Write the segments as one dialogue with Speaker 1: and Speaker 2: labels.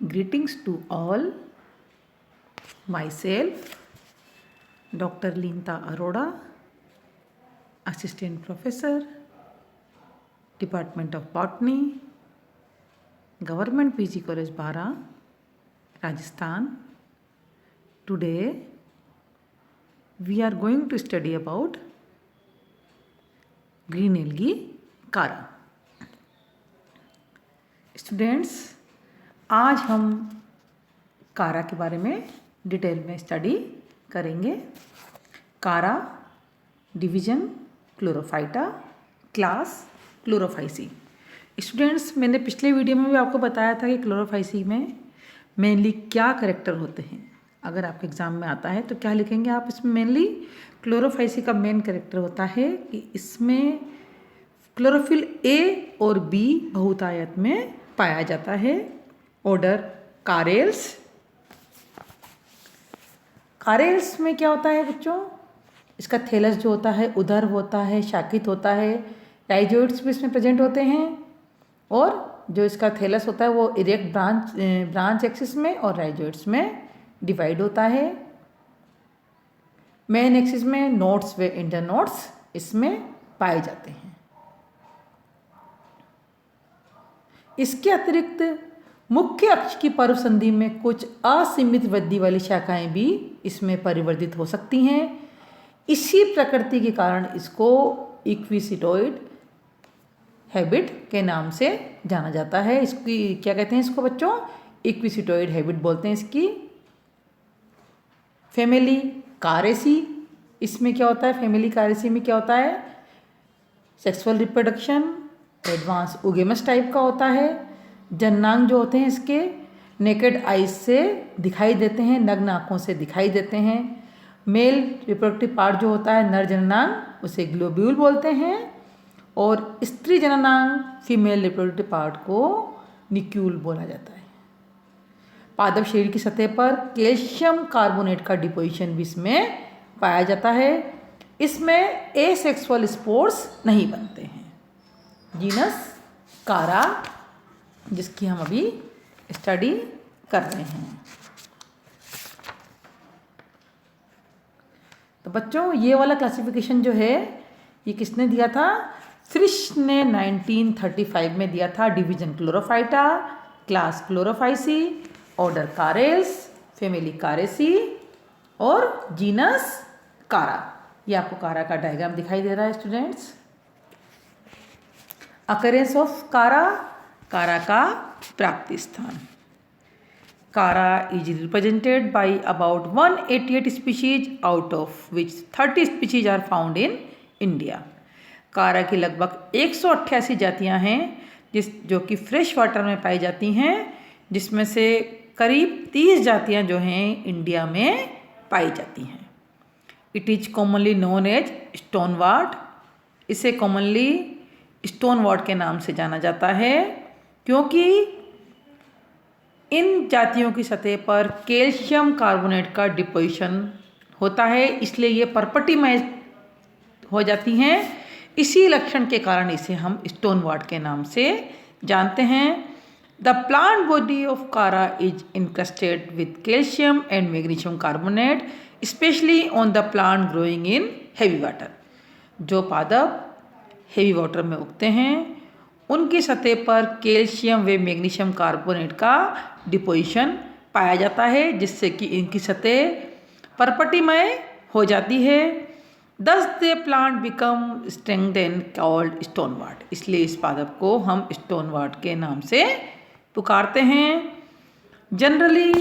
Speaker 1: Greetings to all. Myself, Dr. Linta Arora, Assistant Professor, Department of Botany, Government PG College Bara, Rajasthan. Today, we are going to study about green algae Kara. Students, आज हम कारा के बारे में detail में study करेंगे। कारा, division Chlorophyta, class Chlorophyceae. Students, मैंने पिछले वीडियो में भी आपको बताया था कि क्लोरोफाइसी में मेनली क्या कैरेक्टर होते हैं। अगर आपके एग्ज़ाम में आता है तो क्या लिखेंगे आप इसमें? मेनली क्लोरोफाइसी का मेन कैरेक्टर होता है कि इसमें क्लोरोफिल ए और बी बहुतायत में पाया जाता है। ऑर्डर कारेल्स। कारेल्स में क्या होता है बच्चों? इसका थैलस जो होता है उदर होता है, शाखित होता है। राइजोइड्स भी इसमें प्रेजेंट होते हैं और जो इसका थैलस होता है वो इरेक्ट ब्रांच एक्सिस में और राइजोइड्स में डिवाइड होता है। मेन एक्सिस में नोड्स व इंटरनोड्स इसमें पाए जाते हैं। इसके अतिरिक्त मुख्य अक्ष की पर्व संधि में कुछ असीमित वृद्धि वाली शाखाएं भी इसमें परिवर्तित हो सकती हैं। इसी प्रकृति के कारण इसको इक्विसिटोइड हैबिट के नाम से जाना जाता है। इसकी क्या कहते हैं इसको बच्चों? इक्विसिटोइड हैबिट बोलते हैं इसकी। फैमिली कारेसी, इसमें क्या होता है? फैमिली कारेसी में क्या होता है? सेक्सुअल रिप्रोडक्शन एडवांस उगेमस टाइप का होता है। जननांग जो होते हैं इसके नेकेड आइज से दिखाई देते हैं, नग्न आँखों से दिखाई देते हैं। मेल रिप्रोडक्टिव पार्ट जो होता है नर जननांग उसे ग्लोब्यूल बोलते हैं और स्त्री जननांग फीमेल रिप्रोडक्टिव पार्ट को निक्यूल बोला जाता है। पादप शरीर की सतह पर कैल्शियम कार्बोनेट का डिपोजिशन भी इसमें पाया जाता है। इसमें एसेक्सुअल स्पोर्स नहीं बनते हैं। जीनस कारा, जिसकी हम अभी स्टडी कर रहे हैं। तो बच्चों, ये वाला क्लासिफिकेशन जो है ये किसने दिया था? फ्रिश ने 1935 में दिया था। Division Chlorophyta, class Chlorophyceae, order Charales, family Characeae और जीनस कारा। ये आपको कारा का डायग्राम दिखाई दे रहा है स्टूडेंट्स। अकरेंस ऑफ कारा, कारा का प्राप्ति स्थान। Chara is represented by about 188 species out of which 30 species are found in India. Chara की लगभग 188 जातियां हैं जो कि फ्रेश वाटर में पाई जाती हैं, जिसमें से करीब 30 जातियां जो हैं इंडिया में पाई जाती हैं। It is commonly known as stonewort. इसे कॉमनली स्टोनवार्ट के नाम से जाना जाता है क्योंकि इन जातियों की सतह पर कैल्शियम कार्बोनेट का डिपोजिशन होता है, इसलिए ये पर्पटीमय हो जाती हैं। इसी लक्षण के कारण इसे हम स्टोनवार्ट के नाम से जानते हैं। द प्लांट बॉडी ऑफ कारा is इनक्रस्टेड with calcium and magnesium carbonate specially on the plant growing in heavy water. जो पादप हेवी वाटर में उगते हैं उनकी सतह पर कैल्शियम व मैग्नीशियम कार्बोनेट का डिपोजिशन पाया जाता है, जिससे कि इनकी सतह पर्पटीमय हो जाती है। दस दे प्लांट बिकम स्ट्रेंग्थेंड कॉल्ड स्टोनवार्ट। इसलिए इस पादप को हम स्टोनवार्ट के नाम से पुकारते हैं। Generally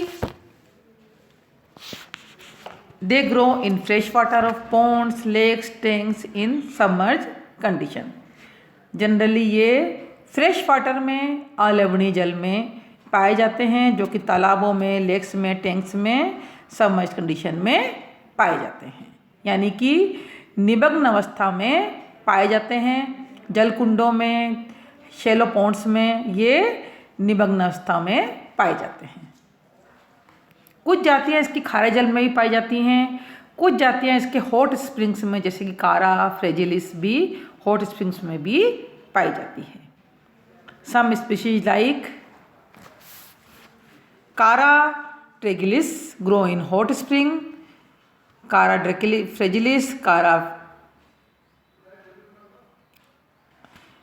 Speaker 1: they grow in fresh water of ponds, lakes, tanks in submerge condition. Generally ये फ्रेश वाटर में अलवणीय जल में पाए जाते हैं, जो कि तालाबों में, लेक्स में, टैंक्स में सबमर्ज कंडीशन में पाए जाते हैं, यानी कि निमग्न अवस्था में पाए जाते हैं। जलकुंडों में, शैलो पॉन्ड्स में ये निमग्न अवस्था में पाए जाते हैं। कुछ जातियाँ इसकी खारे जल में भी पाई जाती हैं। कुछ जातियाँ इसके हॉट स्प्रिंग्स में, जैसे कि कारा फ्रेजिलिस भी हॉट स्प्रिंग्स में भी पाई जाती है। सम स्पीशीज लाइक कारा ट्रेगिलिस ग्रो इन हॉट स्प्रिंग, कारा फ्रेजिलिस, कारा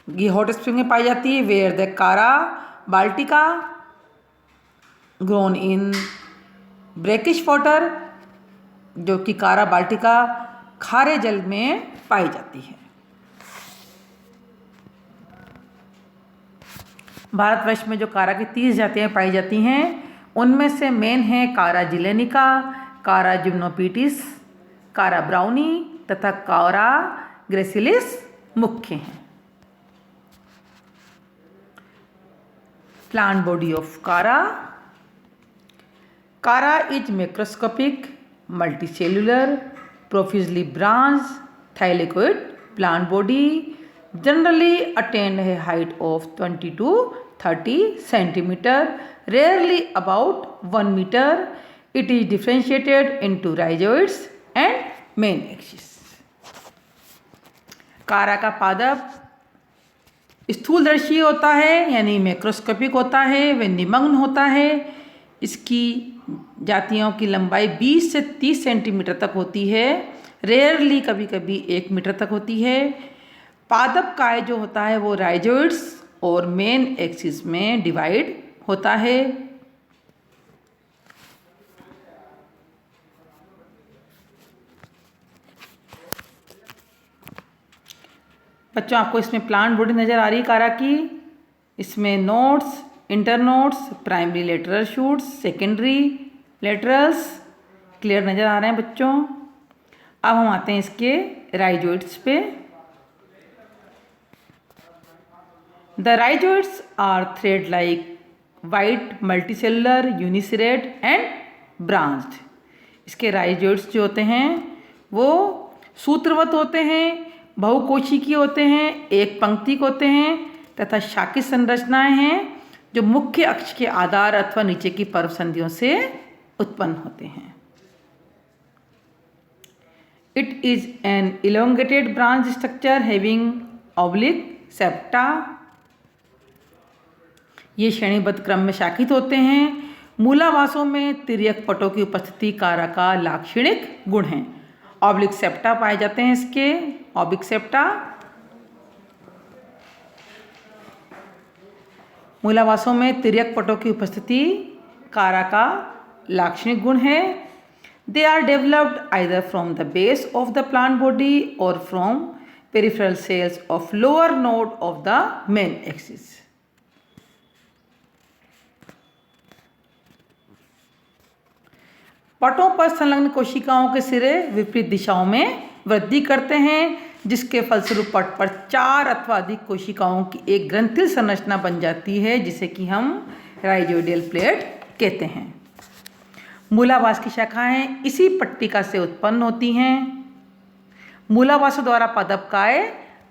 Speaker 1: ये हॉट स्प्रिंग में पाई जाती है। Where the Chara baltica grown in brackish water, जो कि कारा बाल्टिका खारे जल में पाई जाती है। भारतवर्ष में जो कारा की 30 जातियाँ पाई जाती हैं उनमें से मेन है कारा जिलेनिका, कारा जिम्नोपिटिस, कारा ब्राउनी तथा कारा ग्रेसिलिस मुख्य हैं। Plant body of Chara. Chara is macroscopic, multicellular, profusely branch, thalloid plant body, generally attained a height of 20 to 30 centimeter, rarely about 1 meter. It is differentiated into rhizoids and main axis. कारा का पादप स्थूलदर्शी होता है यानी macroscopic होता है, वह निमग्न होता है। इसकी जातियों की लंबाई 20 से 30 सेंटीमीटर तक होती है, रेयरली कभी कभी 1 मीटर तक होती है। पादप काय जो होता है वो राइजोइड्स और मेन एक्सिस में डिवाइड होता है। बच्चों आपको इसमें प्लांट बॉडी नज़र आ रही है कारा की। इसमें nodes, internodes, primary lateral shoots, secondary laterals clear नज़र आ रहे हैं बच्चों। अब हम आते हैं इसके राइजोइड्स पे। The rhizoids are thread-like, white, multicellular, uniserrate and branched. इसके राइजोइड्स जो होते हैं वो सूत्रवत होते हैं, बहुकोशिकीय होते हैं, एक पंक्ति के होते हैं तथा शाखित संरचनाएं हैं जो मुख्य अक्ष के आधार अथवा नीचे की पर्व संधियों से उत्पन्न होते हैं। It is an elongated branch structure having oblique septa. ये श्रेणीबद्ध क्रम में शाखित होते हैं। मूलावासों में तिर्यक पटों की उपस्थिति कारा का लाक्षणिक गुण है। ऑब्लिक सेप्टा पाए जाते हैं इसके। ऑब्लिक सेप्टा मूलावासों में तिर्यक पटों की उपस्थिति कारा का लाक्षणिक गुण है। They are developed either from the base of the plant body और from peripheral cells of lower node of the main axis. पटों पर संलग्न कोशिकाओं के सिरे विपरीत दिशाओं में वृद्धि करते हैं, जिसके फलस्वरूप पट पर 4 अथवा अधिक कोशिकाओं की एक ग्रंथिल संरचना बन जाती है, जिसे कि हम राइजोइडियल प्लेट कहते हैं। मूलावास की शाखाएं इसी पट्टिका से उत्पन्न होती हैं। मूलावासों द्वारा पादप काय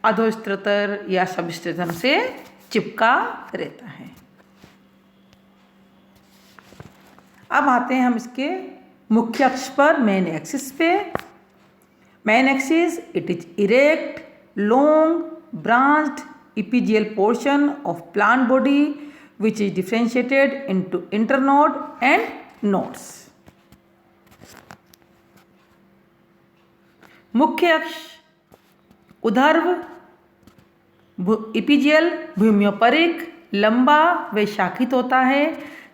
Speaker 1: अधोस्त्रोतर या सबस्ट्रेटम से चिपका रहता है। अब आते हैं हम इसके मुख्य अक्ष पर, मेन एक्सिस पे। Main axis it is erect, long, branched epigeal portion of plant body which is differentiated into internode and nodes. मुख्य अक्ष उदर्भ, इपिजियल भूम्योपरिक, लंबा व शाखित होता है,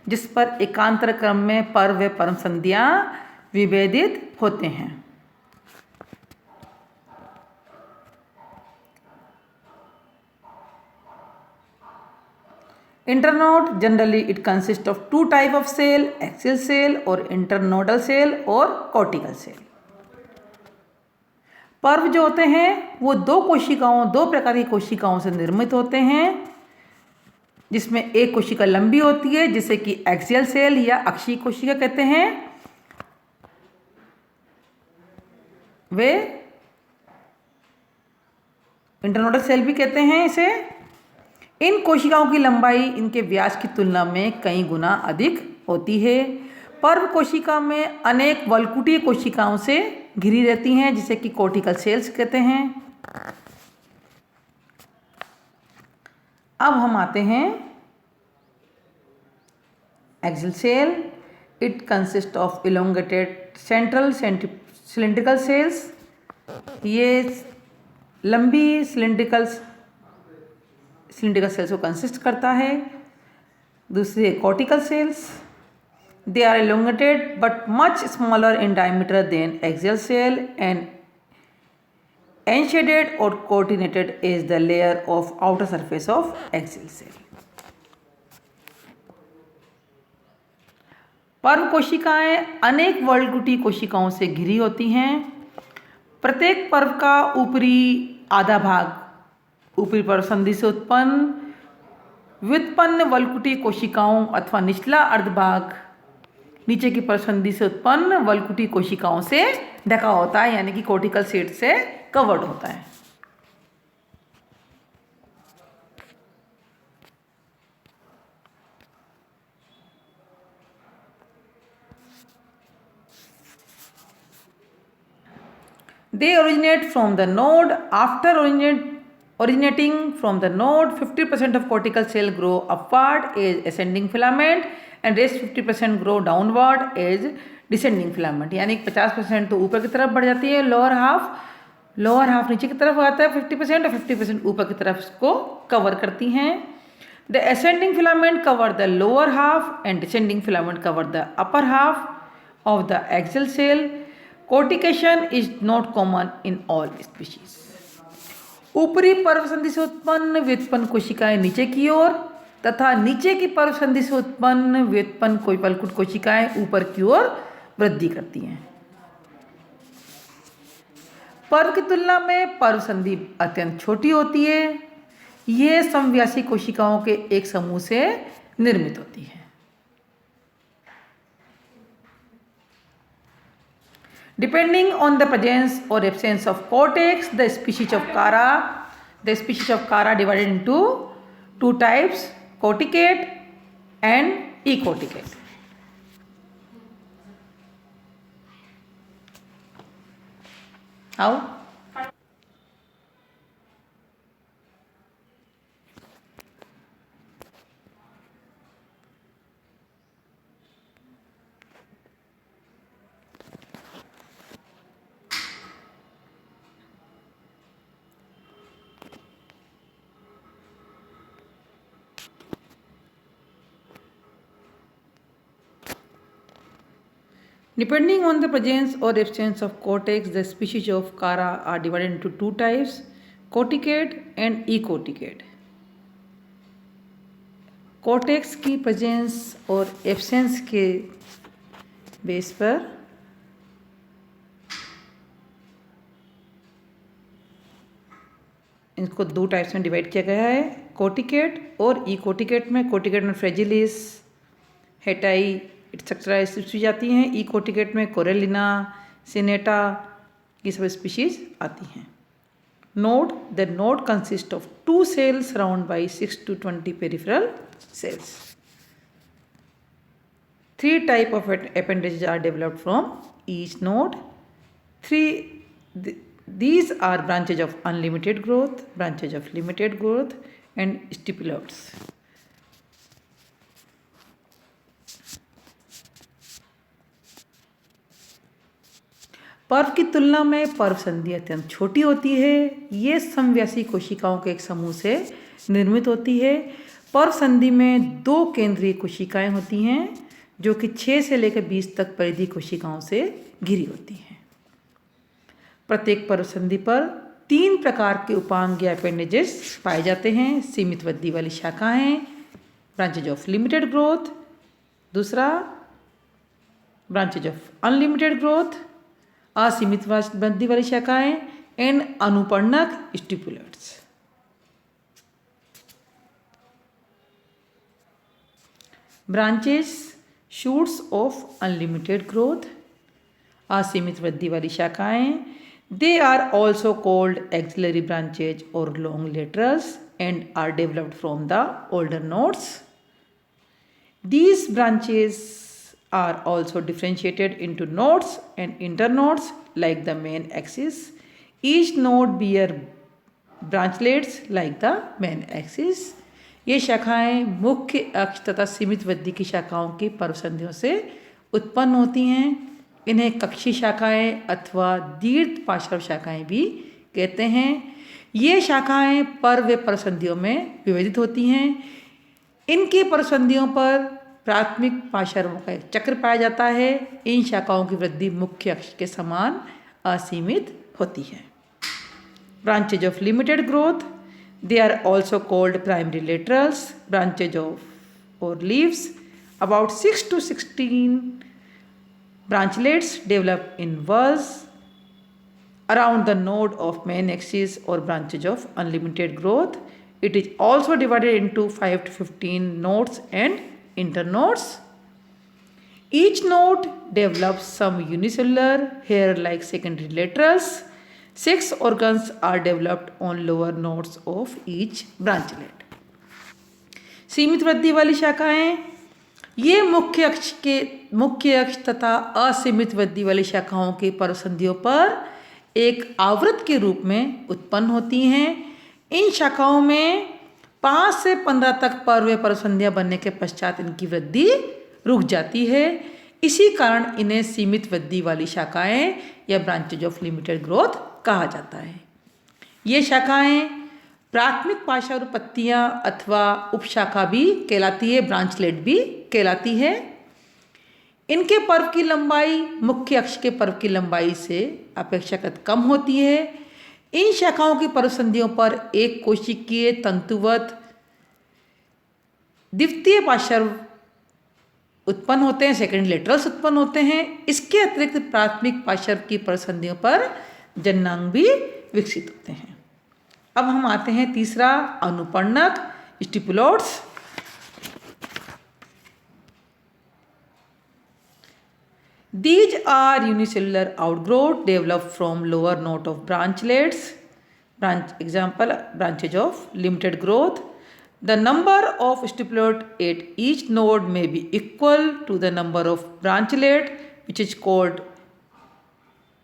Speaker 1: जिस पर एकांतर क्रम में पर्व व परम संधियां विभेदित होते हैं। Internode generally it consist of 2 type of cell, axial cell और इंटरनोडल सेल और कॉर्टिकल सेल। पर्व जो होते हैं वो 2 प्रकार की कोशिकाओं से निर्मित होते हैं, जिसमें एक कोशिका लंबी होती है जिसे कि एक्सियल सेल या अक्षीय कोशिका कहते हैं। वे इंटरनोडल सेल भी कहते हैं इसे। इन कोशिकाओं की लंबाई इनके व्यास की तुलना में कई गुना अधिक होती है। पर्व कोशिका में अनेक वलकुटीय कोशिकाओं से घिरी रहती हैं, जिसे कि कॉर्टिकल सेल्स कहते हैं। अब हम आते हैं axial cell. It consists of elongated central cylindrical cells. ये लंबी सिलिंड्रिकल सेल्स को कंसिस्ट करता है। दूसरे cortical cells, they are elongated but much smaller in diameter than axial cell and enshaded or coordinated is the layer of outer surface of axial cell. पर्व कोशिकाएं अनेक वर्लगुटी कोशिकाओं से घिरी होती हैं। प्रत्येक पर्व का ऊपरी आधा भाग ऊपरी पर्व संधि से उत्पन्न व्युत्पन्न वल्कुटी कोशिकाओं अथवा निचला अर्धभाग नीचे की पर्व संधि से उत्पन्न वल्कुटी कोशिकाओं से ढका होता है, यानी कि कॉर्टिकल सेट से कवर्ड होता है। They originate from the node. After originating from the node, 50% of cortical cell grow upward as ascending filament and rest 50% grow downward as descending filament. यानी 50% तो ऊपर की तरफ बढ़ जाती है, लोअर हाफ नीचे की तरफ आता है 50% और 50% ऊपर की तरफ इसको कवर करती हैं। The ascending filament cover the lower half and descending filament cover the upper half of the axial cell. Cortication is not common in all species. ऊपरी पर्व संधि से उत्पन्न व्युत्पन्न कोशिकाएं नीचे की ओर तथा नीचे की पर्व संधि से उत्पन्न व्युत्पन्न वल्कुट कोशिकाएं ऊपर की ओर वृद्धि करती हैं। पर्व की तुलना में पर्व संधि अत्यंत छोटी होती है। यह समव्यासी कोशिकाओं के एक समूह से निर्मित होती है। Depending on the presence or absence of cortex, the species of Chara divided into two types, corticate and ecorticate. How? Depending on the presence or absence of cortex, the species of Chara are divided into two types, corticate and ecorticate. Cortex की presence और absence के base पर इनको दो types में divide किया गया है, कॉर्टिकेट और इकोटिकेट में। कॉर्टिकेट में फ्रेजिलिस, हेटाई एक्सेट्रा स्पीशीज आती हैं। इकोटिकेट में कोरेलिना, सिनेटा ये सब स्पीशीज आती हैं। Node, the node consist of two cells surround by 6 to 20 peripheral cells. Three type of appendages are developed from each node. These are branches of unlimited growth, branches of limited growth and stipulodes. पर्व की तुलना में पर्व संधि अत्यंत छोटी होती है। ये समव्यासी कोशिकाओं के एक समूह से निर्मित होती है। पर्व संधि में दो केंद्रीय कोशिकाएं होती हैं जो कि 6 से लेकर 20 तक परिधि कोशिकाओं से घिरी होती हैं। प्रत्येक पर्व संधि पर 3 प्रकार के उपांग या अपेंडेजेस पाए जाते हैं। सीमित वृद्धि वाली शाखाएं, ब्रांचेज ऑफ लिमिटेड ग्रोथ, दूसरा ब्रांचेज ऑफ अनलिमिटेड ग्रोथ, असीमित वृद्धि वाली शाखाएं एंड अनुपर्णक stipulates. Branches, shoots of unlimited growth, असीमित वृद्धि वाली शाखाएं। They are also called axillary branches और long laterals and are developed from the older nodes. These branches are also differentiated into nodes and internodes like the main axis. Each node bear branchlets like the main axis. ये शाखाएं मुख्य अक्ष तथा सीमित वृद्धि की शाखाओं की पर्व संधियों से उत्पन्न होती हैं। इन्हें कक्षीय शाखाएं अथवा दीर्घ पार्श्व शाखाएं भी कहते हैं। ये शाखाएं पर व परसंधियों में विभाजित होती हैं। इनकी परसंधियों पर प्राथमिक पार्श्वों का एक चक्र पाया जाता है। इन शाखाओं की वृद्धि मुख्य अक्ष के समान असीमित होती है। Branches of limited growth, they are also called primary laterals branches of और leaves. About 6 to 16 branchlets develop in whorls around the node of main axis or branches of unlimited growth. It is also divided into 5 to 15 nodes and internodes. Each node develops some unicellular hair-like secondary laterals. 6 organs are developed on lower nodes of each branchlet. सीमित वृद्धि वाली शाखाएं, ये मुख्य अक्ष तथा असीमित वृद्धि वाली शाखाओं के परसंधियों पर एक आवृत्त के रूप में उत्पन्न होती हैं। इन शाखाओं में 5 से 15 तक पर्व परसंधियां बनने के पश्चात इनकी वृद्धि रुक जाती है। इसी कारण इन्हें सीमित वृद्धि वाली शाखाएं या ब्रांचेज ऑफ लिमिटेड ग्रोथ कहा जाता है। ये शाखाएं प्राथमिक पार्श्व पत्तियां अथवा उपशाखा भी कहलाती है, ब्रांचलेट भी कहलाती है। इनके पर्व की लंबाई मुख्य अक्ष के पर्व की लंबाई से अपेक्षाकृत कम होती है। इन शाखाओं की परसंधियों पर एक कोशिकीय तंतुवत द्वितीय पार्श्व उत्पन्न होते हैं, सेकेंड लेटरल्स उत्पन्न होते हैं। इसके अतिरिक्त प्राथमिक पार्श्व की परसंधियों पर जननांग भी विकसित होते हैं। अब हम आते हैं तीसरा, अनुपर्णक स्टिपुलोट्स। These are unicellular outgrowth developed from lower node of branchlets. Example, branches of limited growth. The number of stipulate at each node may be equal to the number of branchlet, which is called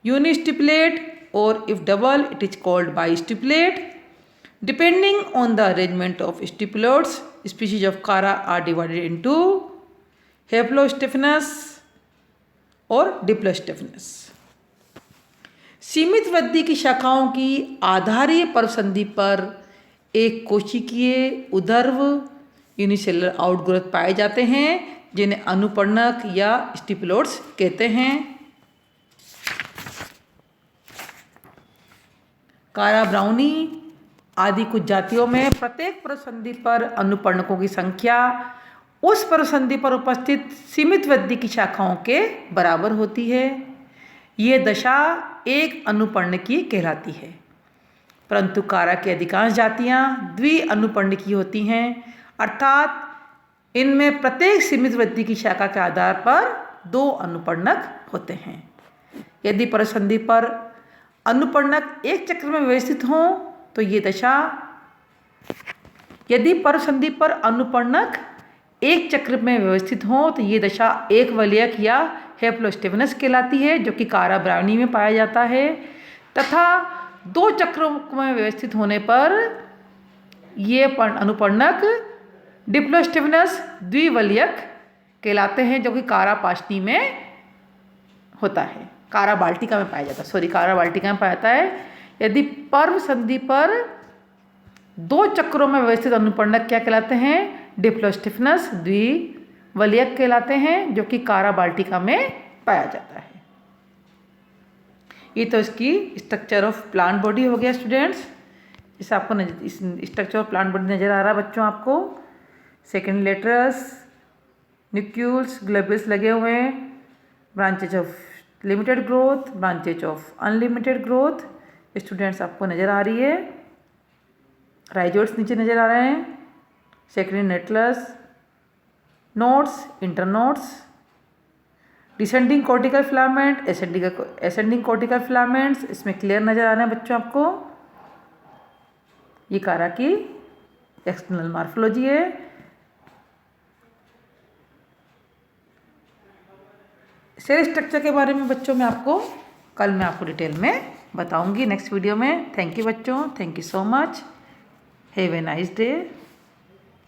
Speaker 1: unistipulate, or if double, it is called bistipulate. Depending on the arrangement of stipulates, species of Chara are divided into haplostephanous और डिप्लोस्टेफनस। सीमित वृद्धि की शाखाओं की आधारीय परसंधि पर एक कोशिकीय उदर्व unicellular outgrowth पाए जाते हैं, जिन्हें अनुपर्णक या स्टिपुलोट्स कहते हैं। कारा ब्राउनी आदि कुछ जातियों में प्रत्येक परसंधि पर अनुपर्णकों की संख्या उस परसंधि पर उपस्थित सीमित वृद्धि की शाखाओं के बराबर होती है। ये दशा एक अनुपर्णकीय कहलाती है, परंतु कारा की अधिकांश जातियां द्विअनुपर्णकीय होती हैं, अर्थात इनमें प्रत्येक सीमित वृद्धि की शाखा के आधार पर 2 अनुपर्णक होते हैं। यदि परसंधि पर अनुपर्णक एक चक्र में व्यवस्थित हों तो ये दशा, यदि परसंधि पर अनुपर्णक एक चक्र में व्यवस्थित हो तो ये दशा एक वलयक या हेप्लोस्टेफनस कहलाती है, जो कि कारा ब्राउनी में पाया जाता है, तथा 2 चक्रों में व्यवस्थित होने पर ये अनुपर्णक डिप्लोस्टेफनस द्विवलयक कहलाते हैं, जो कि कारा पाशनी में होता है, कारा बाल्टिका में पाया जाता है, कारा बाल्टिका में पाया जाता है। यदि पर्व संधि पर 2 चक्रों में व्यवस्थित अनुपर्णक क्या कहलाते हैं? डिप्लोस्टिफनस द्विवलयक कहलाते हैं, जो कि कारा बाल्टिका में पाया जाता है। ये तो इसकी स्ट्रक्चर ऑफ प्लांट बॉडी हो गया स्टूडेंट्स। इस आपको स्ट्रक्चर ऑफ प्लांट बॉडी नज़र आ रहा है बच्चों आपको। सेकेंड लेटरस, न्यूक्यूल्स, ग्लोब्यूल्स लगे हुए हैं, branches of limited growth, branches of unlimited growth students आपको नज़र आ रही है। राइजोइड्स नीचे नज़र आ रहे हैं, सेकेंडरी नेटलस, nodes, internodes, descending cortical filament, ascending cortical filaments इसमें क्लियर नज़र आ रहे हैं बच्चों आपको। ये कारा की एक्सटर्नल मॉर्फोलॉजी है। सेल स्ट्रक्चर के बारे में बच्चों में आपको कल मैं आपको डिटेल में बताऊंगी नेक्स्ट वीडियो में। थैंक यू बच्चों, thank you so much, have a nice day.